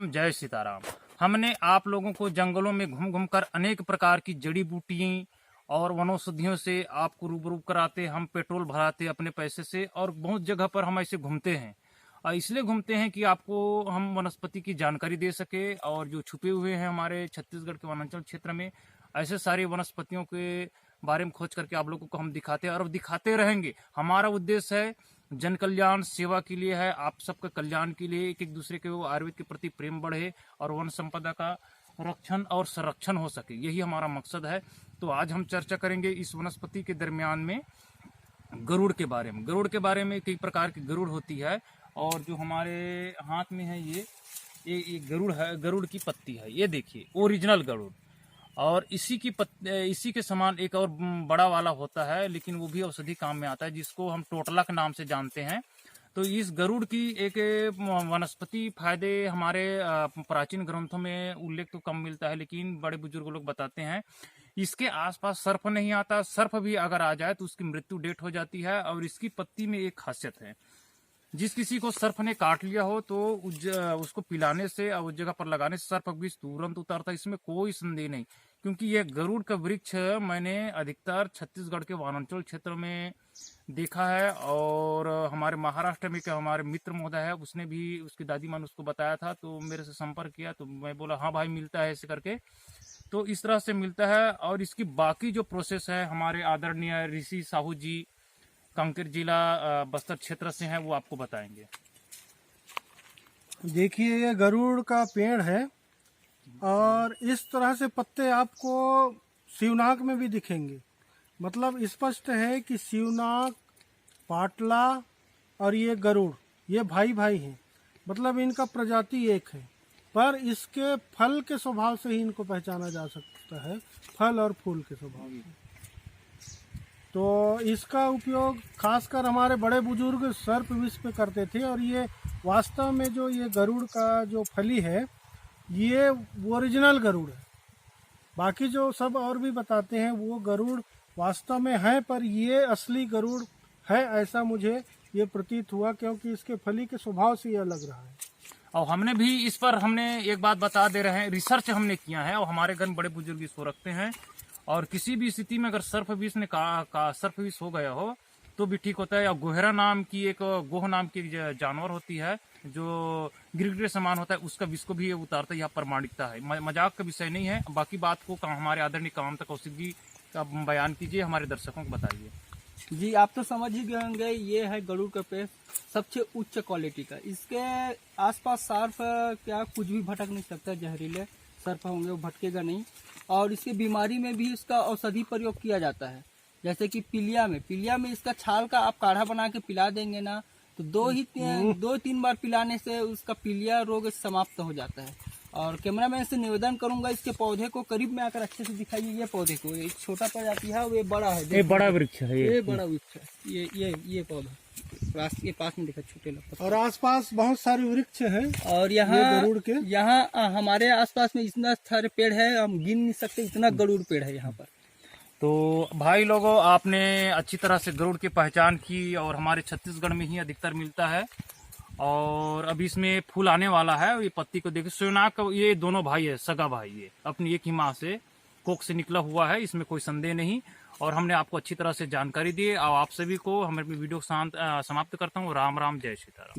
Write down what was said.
जय सीताराम। हमने आप लोगों को जंगलों में घूम घूम कर अनेक प्रकार की जड़ी बूटियां और वनौषधियों से आपको रूबरू कराते। हम पेट्रोल भराते अपने पैसे से और बहुत जगह पर हम ऐसे घूमते हैं। और इसलिए घूमते हैं कि आपको हम वनस्पति की जानकारी दे सके और जो छुपे हुए हैं हमारे छत्तीसगढ़ के वनांचल क्षेत्र में ऐसे सारी वनस्पतियों के बारे में खोज करके आप लोगों को हम दिखाते हैं और दिखाते रहेंगे। हमारा उद्देश्य है जन कल्याण सेवा के लिए है, आप सबके कल्याण के लिए, एक दूसरे के आयुर्वेद के प्रति प्रेम बढ़े और वन संपदा का रक्षण और संरक्षण हो सके, यही हमारा मकसद है। तो आज हम चर्चा करेंगे इस वनस्पति के दरमियान में गरुड़ के बारे में। गरुड़ के बारे में कई प्रकार की गरुड़ होती है और जो हमारे हाथ में है ये गरुड़ है, गरुड़ की पत्ती है, ये देखिए ओरिजिनल गरुड़। और इसी के समान एक और बड़ा वाला होता है, लेकिन वो भी औषधि काम में आता है, जिसको हम टोटला के नाम से जानते हैं। तो इस गरुड़ की एक वनस्पति फायदे हमारे प्राचीन ग्रंथों में उल्लेख तो कम मिलता है, लेकिन बड़े बुजुर्ग लोग बताते हैं इसके आसपास सर्प नहीं आता। सर्प भी अगर आ जाए तो उसकी मृत्यु डेट हो जाती है। और इसकी पत्ती में एक खासियत है, जिस किसी को सर्प ने काट लिया हो तो उसको पिलाने से और उस जगह पर लगाने से सर्प विष तुरंत उतरता है, इसमें कोई संदेह नहीं। क्योंकि यह गरुड़ का वृक्ष मैंने अधिकतर छत्तीसगढ़ के वनांचल क्षेत्र में देखा है। और हमारे महाराष्ट्र में हमारे मित्र महोदय है, उसने भी, उसकी दादी माँ ने उसको बताया था, तो मेरे से संपर्क किया तो मैं बोला हाँ भाई मिलता है ऐसे करके। तो इस तरह से मिलता है। और इसकी बाकी जो प्रोसेस है हमारे आदरणीय ऋषि साहू जी कांकेर जिला बस्तर क्षेत्र से हैं, वो आपको बताएंगे। देखिए ये गरुड़ का पेड़ है और इस तरह से पत्ते आपको शिवनाग में भी दिखेंगे। मतलब स्पष्ट है कि शिवनाग, पाटला और ये गरुड़ ये भाई भाई हैं। मतलब इनका प्रजाति एक है, पर इसके फल के स्वभाव से ही इनको पहचाना जा सकता है, फल और फूल के स्वभाव से। तो इसका उपयोग खासकर हमारे बड़े बुजुर्ग सर्प विष पे करते थे। और ये वास्तव में जो ये गरुड़ का जो फली है ये ओरिजिनल गरुड़ है। बाकी जो सब और भी बताते हैं वो गरुड़ वास्तव में है, पर ये असली गरुड़ है ऐसा मुझे ये प्रतीत हुआ, क्योंकि इसके फली के स्वभाव से यह लग रहा है। और हमने भी इस पर एक बात बता दे रहे हैं, रिसर्च हमने किया है और हमारे घर में बड़े बुजुर्ग इसको रखते हैं। और किसी भी स्थिति में अगर सर्प विष ने सर्प विष हो गया हो तो भी ठीक होता है। या गोहरा नाम की एक गोह नाम की जानवर होती है जो गिरगिट के समान होता है, उसका विष को भी उतारता है, यह प्रमाणिकता है, मजाक का विषय नहीं है। बाकी बात को हमारे आदरणीय कामता कौशिक जी का बयान कीजिए, हमारे दर्शकों को बताइए। जी आप तो समझ ही गए होंगे, ये है गरुड़ का पेड़, सबसे उच्च क्वालिटी का। इसके आसपास सर्प क्या कुछ भी भटक नहीं सकता, जहरीले सर्प होंगे वो भटकेगा नहीं। और इसकी बीमारी में भी इसका औषधि प्रयोग किया जाता है। जैसे कि पीलिया में इसका छाल का आप काढ़ा बना के पिला देंगे ना, तो दो तीन बार पिलाने से उसका पीलिया रोग समाप्त हो जाता है। और कैमरामैन से निवेदन करूंगा इसके पौधे को करीब में आकर अच्छे से दिखाइए। ये पौधे को, ये छोटा प्रजाति है, ये बड़ा है, ये बड़ा वृक्ष है, ये बड़ा वृक्ष है। ये पौधा ये पास में देखा छोटे लगता और आसपास बहुत सारे वृक्ष हैं। और यहाँ हमारे आसपास में इतना सारे पेड़ है, हम गिन नहीं सकते, इतना गरुड़ पेड़ है यहाँ पर। तो भाई लोगों, आपने अच्छी तरह से गरुड़ की पहचान की और हमारे छत्तीसगढ़ में ही अधिकतर मिलता है। और अभी इसमें फूल आने वाला है। ये पत्ती को देखिए, शिवनाग का ये दोनों भाई है, सगा भाई, ये अपनी एक ही माँ से कोख से निकला हुआ है, इसमें कोई संदेह नहीं। और हमने आपको अच्छी तरह से जानकारी दी और आप सभी को हमें वीडियो समाप्त करता हूँ। राम राम, जय सीताराम।